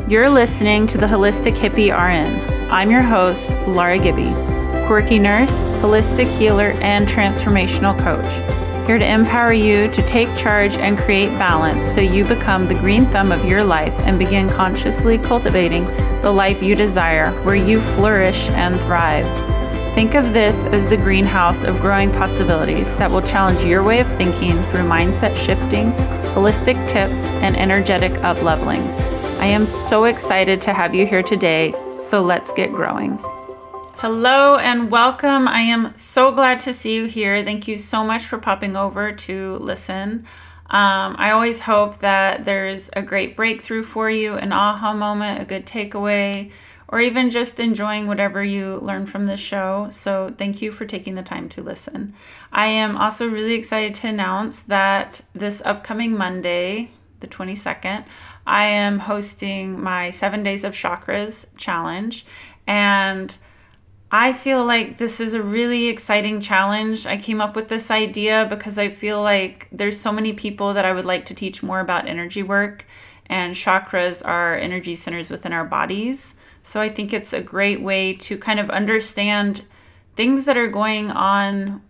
You're listening to the Holistic Hippie RN. I'm your host, Laura Gibby, quirky nurse, holistic healer, and transformational coach. Here to empower you to take charge and create balance so you become the green thumb of your life and begin consciously cultivating the life you desire, where you flourish and thrive. Think of this as the greenhouse of growing possibilities that will challenge your way of thinking through mindset shifting, holistic tips, and energetic up-leveling. I am so excited to have you here today, so let's get growing. Hello and welcome. I am so glad to see you here. Thank you so much for popping over to listen. I always hope that there's a great breakthrough for you, an aha moment, a good takeaway, or even just enjoying whatever you learn from this show. So thank you for taking the time to listen. I am also really excited to announce that this upcoming Monday, the 22nd, I am hosting my 7 Days of Chakras challenge. And I feel like this is a really exciting challenge. I came up with this idea because I feel like there's so many people that I would like to teach more about energy work, and chakras are energy centers within our bodies. So I think it's a great way to kind of understand things that are going on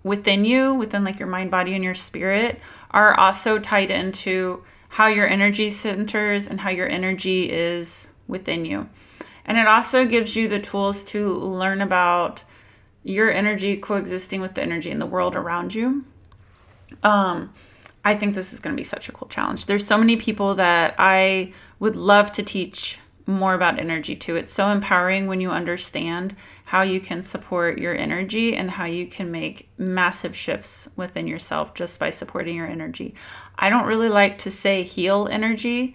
within you, within like your mind, body, and your spirit, are also tied into how your energy centers and how your energy is within you. And it also gives you the tools to learn about your energy coexisting with the energy in the world around you. I think this is going to be such a cool challenge. There's so many people that I would love to teach more about energy to. It's so empowering when you understand how you can support your energy and how you can make massive shifts within yourself just by supporting your energy. I don't really like to say heal energy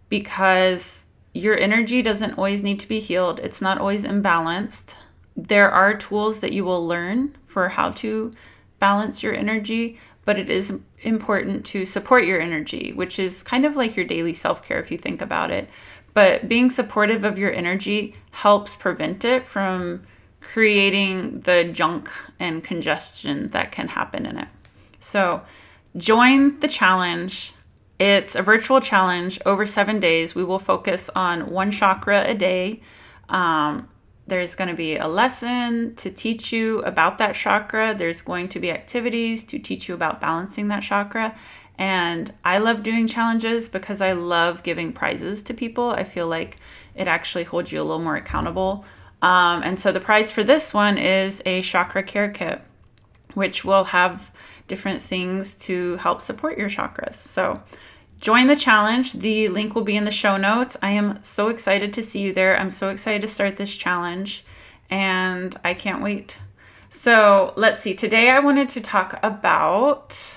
because your energy doesn't always need to be healed. It's not always imbalanced. There are tools that you will learn for how to balance your energy, but it is important to support your energy, which is kind of like your daily self-care if you think about it. But being supportive of your energy helps prevent it from creating the junk and congestion that can happen in it. So join the challenge. It's a virtual challenge over 7 days. We will focus on one chakra a day. There's going to be a lesson to teach you about that chakra. There's going to be activities to teach you about balancing that chakra. And I love doing challenges because I love giving prizes to people. I feel like it actually holds you a little more accountable. And so the prize for this one is a chakra care kit, which will have different things to help support your chakras. So join the challenge. The link will be in the show notes. I am so excited to see you there. I'm so excited to start this challenge, and I can't wait. So let's see. Today I wanted to talk about,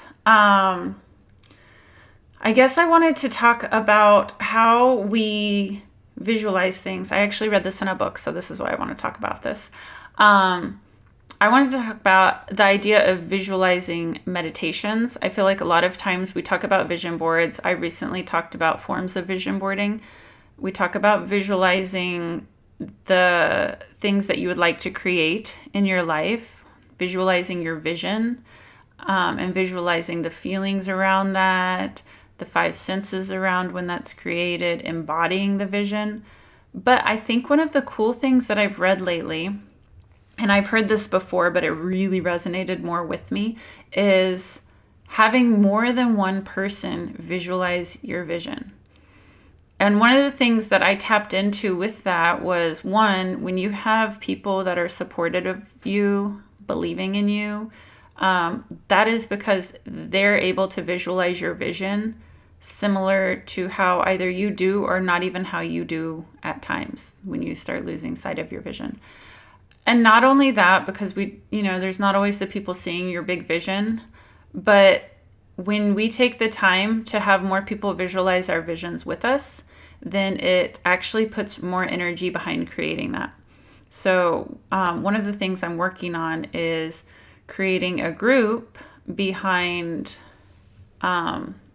how we visualize things. I actually read this in a book, so this is why I want to talk about this. I wanted to talk about the idea of visualizing meditations. I feel like a lot of times we talk about vision boards. I recently talked about forms of vision boarding. We talk about visualizing the things that you would like to create in your life, visualizing your vision, and visualizing the feelings around that, the 5 senses around when that's created, embodying the vision. But I think one of the cool things that I've read lately, and I've heard this before, but it really resonated more with me, is having more than one person visualize your vision. And one of the things that I tapped into with that was, one, when you have people that are supportive of you, believing in you, that is because they're able to visualize your vision similar to how either you do or not even how you do at times when you start losing sight of your vision. And not only that, because there's not always the people seeing your big vision, but when we take the time to have more people visualize our visions with us, then it actually puts more energy behind creating that. So one of the things I'm working on is creating a group behind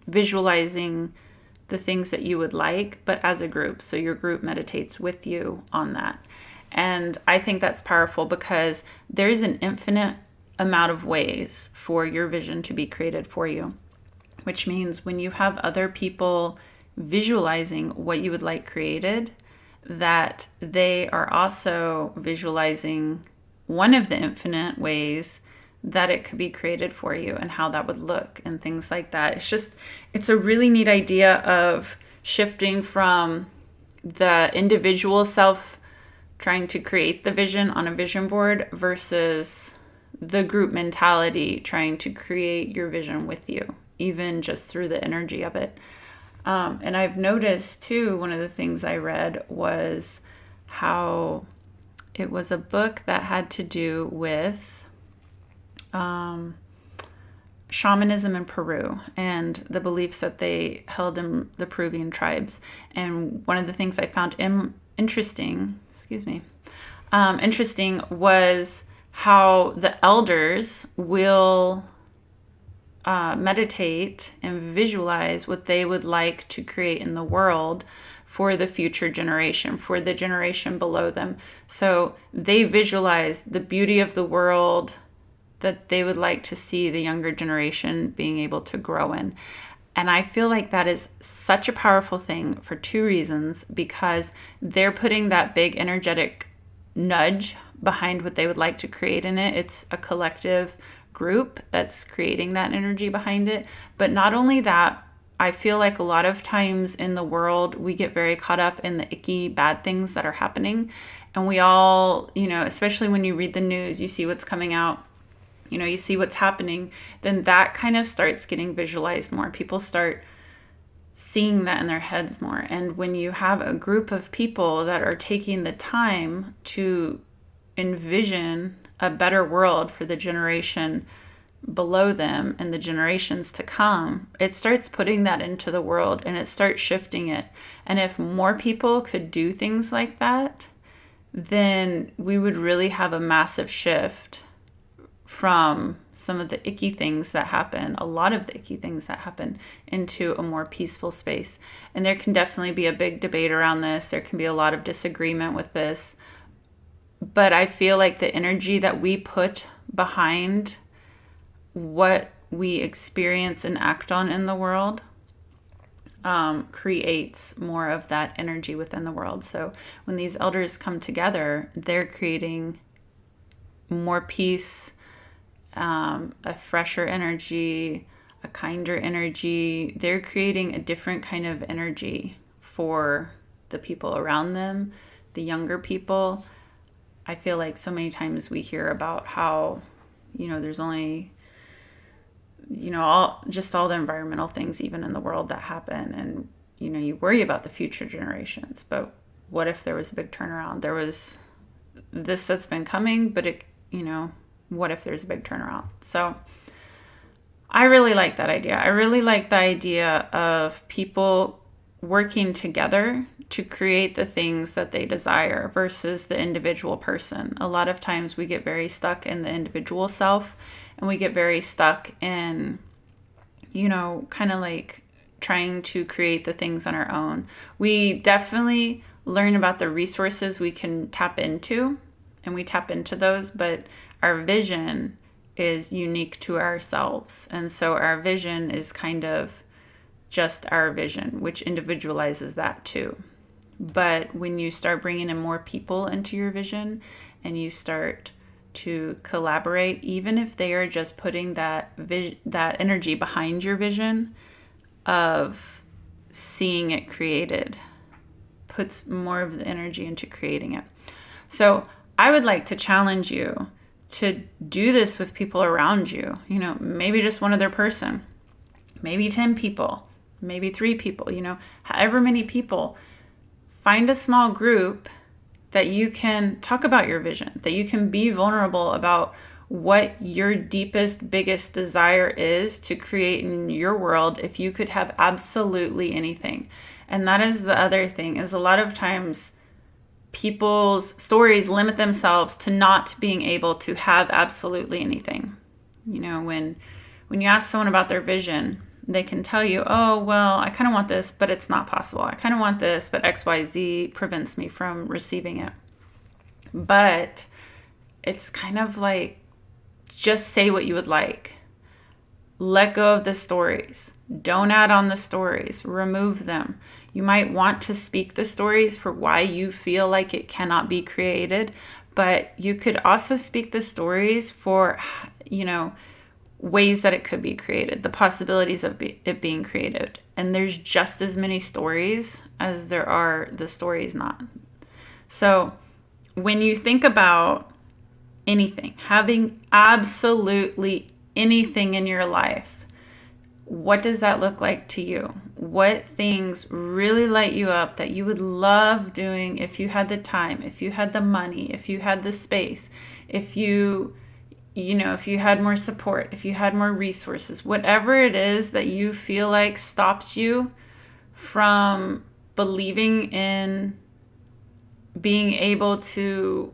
visualizing the things that you would like, but as a group. So your group meditates with you on that. And I think that's powerful because there's an infinite amount of ways for your vision to be created for you, which means when you have other people visualizing what you would like created, that they are also visualizing one of the infinite ways that it could be created for you and how that would look and things like that. It's a really neat idea of shifting from the individual self trying to create the vision on a vision board versus the group mentality trying to create your vision with you, even just through the energy of it. And I've noticed too, one of the things I read was how it was a book that had to do with shamanism in Peru and the beliefs that they held in the Peruvian tribes. And one of the things I found interesting was how the elders will meditate and visualize what they would like to create in the world for the future generation, for the generation below them. So they visualize the beauty of the world that they would like to see the younger generation being able to grow in. And I feel like that is such a powerful thing for two reasons, because they're putting that big energetic nudge behind what they would like to create in it. It's a collective group that's creating that energy behind it. But not only that, I feel like a lot of times in the world, we get very caught up in the icky, bad things that are happening. And we all, especially when you read the news, you see what's coming out, you see what's happening, then that kind of starts getting visualized more. People start seeing that in their heads more. And when you have a group of people that are taking the time to envision a better world for the generation below them and the generations to come, it starts putting that into the world and it starts shifting it. And if more people could do things like that, then we would really have a massive shift from some of the icky things that happen, a lot of the icky things that happen, into a more peaceful space. And there can definitely be a big debate around this. There can be a lot of disagreement with this. But I feel like the energy that we put behind what we experience and act on in the world creates more of that energy within the world. So when these elders come together, they're creating more peace, a fresher energy, a kinder energy. They're creating a different kind of energy for the people around them, the younger people. I feel like so many times we hear about how, there's only, all the environmental things even in the world that happen. And, you worry about the future generations. But what if there was a big turnaround? There was this that's been coming, but what if there's a big turnaround? So I really like that idea. I really like the idea of people working together to create the things that they desire versus the individual person. A lot of times we get very stuck in the individual self, and we get very stuck in, kind of like trying to create the things on our own. We definitely learn about the resources we can tap into, and we tap into those, but our vision is unique to ourselves. And so our vision is kind of just our vision, which individualizes that too. But when you start bringing in more people into your vision and you start to collaborate, even if they are just putting that energy behind your vision of seeing it created, puts more of the energy into creating it. So I would like to challenge you to do this with people around you, maybe just one other person, maybe 10 people, maybe 3 people, however many people. Find a small group that you can talk about your vision, that you can be vulnerable about what your deepest, biggest desire is to create in your world if you could have absolutely anything. And that is the other thing, is a lot of times people's stories limit themselves to not being able to have absolutely anything. When you ask someone about their vision, they can tell you, oh, well, I kind of want this, but it's not possible. I kind of want this, but XYZ prevents me from receiving it. But it's kind of like, just say what you would like. Let go of the stories. Don't add on the stories. Remove them. You might want to speak the stories for why you feel like it cannot be created, but you could also speak the stories for, ways that it could be created, the possibilities of it being created. And there's just as many stories as there are the stories not. So when you think about anything, having absolutely anything in your life, what does that look like to you? What things really light you up that you would love doing if you had the time, if you had the money, if you had the space, if you had more support, if you had more resources, whatever it is that you feel like stops you from believing in being able to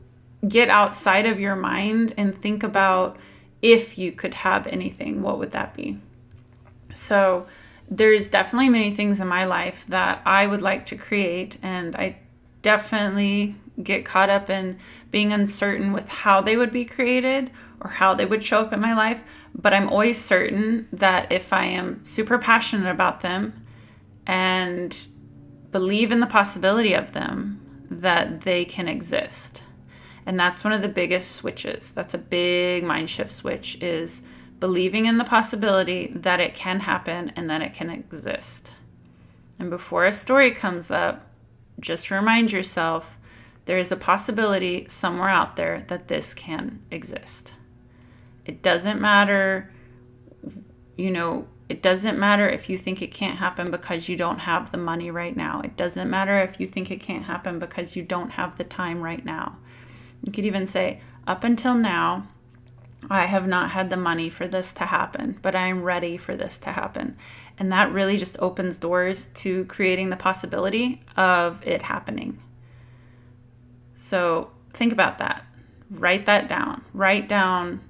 get outside of your mind and think about, if you could have anything, what would that be? So there's definitely many things in my life that I would like to create, and I definitely get caught up in being uncertain with how they would be created or how they would show up in my life. But I'm always certain that if I am super passionate about them and believe in the possibility of them, that they can exist. And that's one of the biggest switches. That's a big mind shift switch, is believing in the possibility that it can happen and that it can exist. And before a story comes up, just remind yourself there is a possibility somewhere out there that this can exist. It doesn't matter, it doesn't matter if you think it can't happen because you don't have the money right now. It doesn't matter if you think it can't happen because you don't have the time right now. You could even say, up until now, I have not had the money for this to happen, but I'm ready for this to happen. And that really just opens doors to creating the possibility of it happening. So think about that. Write that down. Write down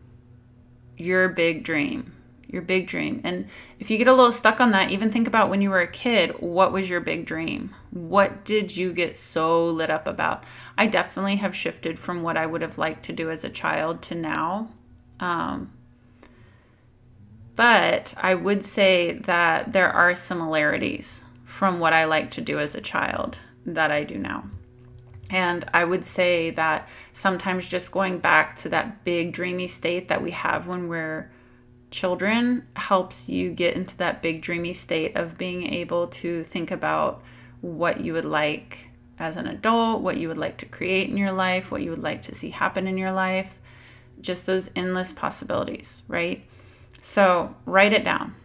your big dream. Your big dream. And if you get a little stuck on that, even think about when you were a kid, what was your big dream? What did you get so lit up about? I definitely have shifted from what I would have liked to do as a child to now. But I would say that there are similarities from what I like to do as a child that I do now. And I would say that sometimes just going back to that big dreamy state that we have when we're children helps you get into that big dreamy state of being able to think about what you would like as an adult, what you would like to create in your life, what you would like to see happen in your life, just those endless possibilities, right? So write it down.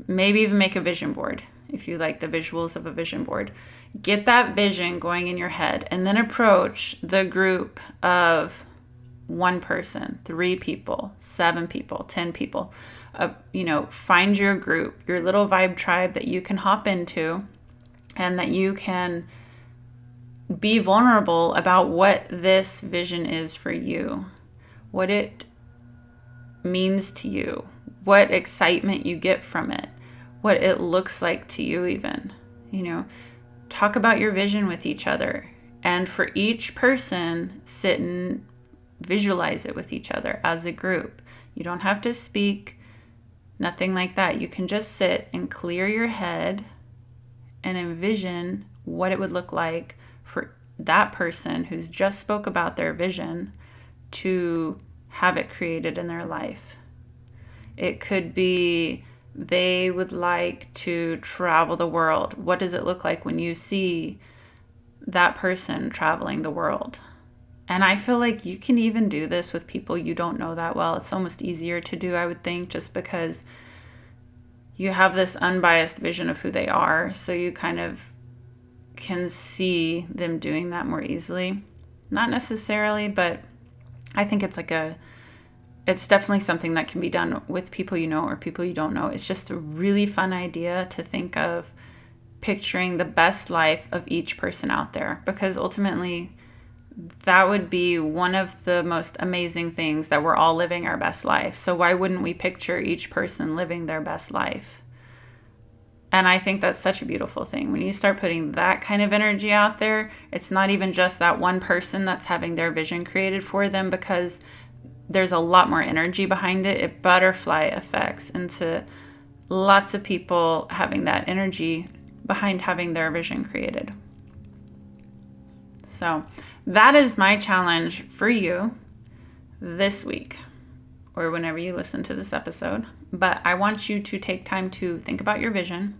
Maybe even make a vision board if you like the visuals of a vision board. Get that vision going in your head, and then approach the group of 1 person, 3 people, 7 people, 10 people. Find your group, your little vibe tribe that you can hop into, and that you can be vulnerable about what this vision is for you, what it means to you, what excitement you get from it, what it looks like to you even. Talk about your vision with each other. And for each person, sit and visualize it with each other as a group. You don't have to speak, nothing like that. You can just sit and clear your head and envision what it would look like for that person who's just spoke about their vision to have it created in their life. It could be they would like to travel the world. What does it look like when you see that person traveling the world? And I feel like you can even do this with people you don't know that well. It's almost easier to do, I would think, just because you have this unbiased vision of who they are. So you kind of can see them doing that more easily. Not necessarily, but I think it's it's definitely something that can be done with people you know or people you don't know. It's just a really fun idea to think of picturing the best life of each person out there, because ultimately that would be one of the most amazing things, that we're all living our best life. So why wouldn't we picture each person living their best life? And I think that's such a beautiful thing. When you start putting that kind of energy out there, it's not even just that one person that's having their vision created for them, because there's a lot more energy behind it. It butterfly effects into lots of people having that energy behind having their vision created. So that is my challenge for you this week, or whenever you listen to this episode. But I want you to take time to think about your vision,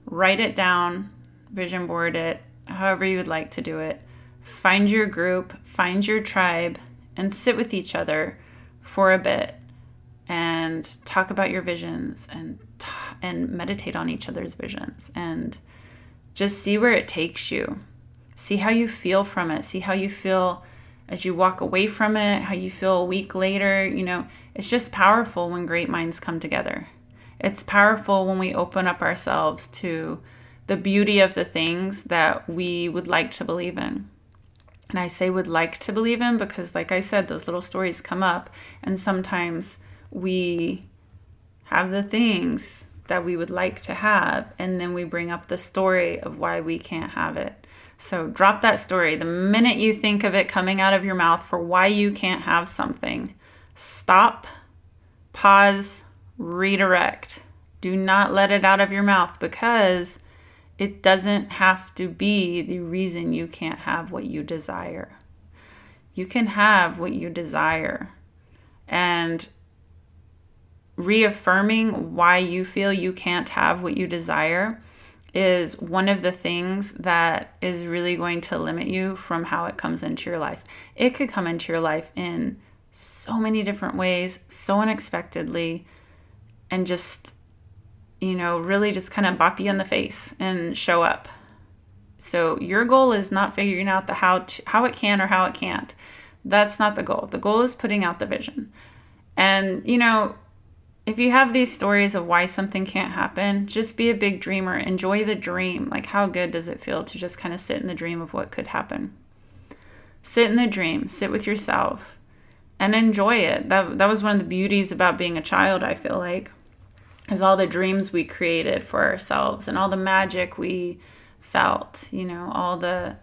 write it down, vision board it, however you would like to do it. Find your group, find your tribe, and sit with each other for a bit and talk about your visions and meditate on each other's visions and just see where it takes you. See how you feel from it. See how you feel as you walk away from it, how you feel a week later. It's just powerful when great minds come together. It's powerful when we open up ourselves to the beauty of the things that we would like to believe in. And I say would like to believe in because, like I said, those little stories come up, and sometimes we have the things that we would like to have, and then we bring up the story of why we can't have it. So drop that story. The minute you think of it coming out of your mouth for why you can't have something, stop, pause, redirect. Do not let it out of your mouth, because it doesn't have to be the reason you can't have what you desire. You can have what you desire. And reaffirming why you feel you can't have what you desire is one of the things that is really going to limit you from how it comes into your life. It could come into your life in so many different ways, so unexpectedly, and just, really just kind of bop you in the face and show up. So your goal is not figuring out the how it can or how it can't. That's not the goal. The goal is putting out the vision. And, if you have these stories of why something can't happen, just be a big dreamer. Enjoy the dream. Like, how good does it feel to just kind of sit in the dream of what could happen? Sit in the dream. Sit with yourself and enjoy it. That was one of the beauties about being a child, I feel like, is all the dreams we created for ourselves and all the magic we felt, all the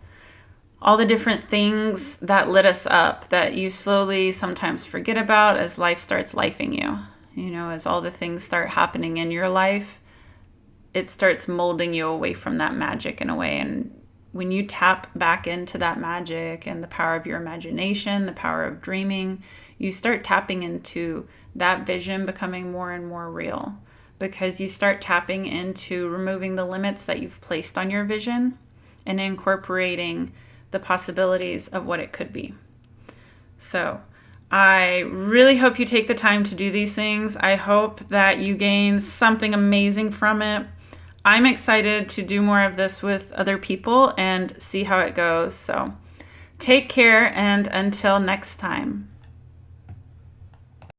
different things that lit us up that you slowly sometimes forget about as life starts lifing you. As all the things start happening in your life, it starts molding you away from that magic in a way. And when you tap back into that magic and the power of your imagination, the power of dreaming, you start tapping into that vision becoming more and more real, because you start tapping into removing the limits that you've placed on your vision and incorporating the possibilities of what it could be. So I really hope you take the time to do these things. I hope that you gain something amazing from it. I'm excited to do more of this with other people and see how it goes. So take care, and until next time.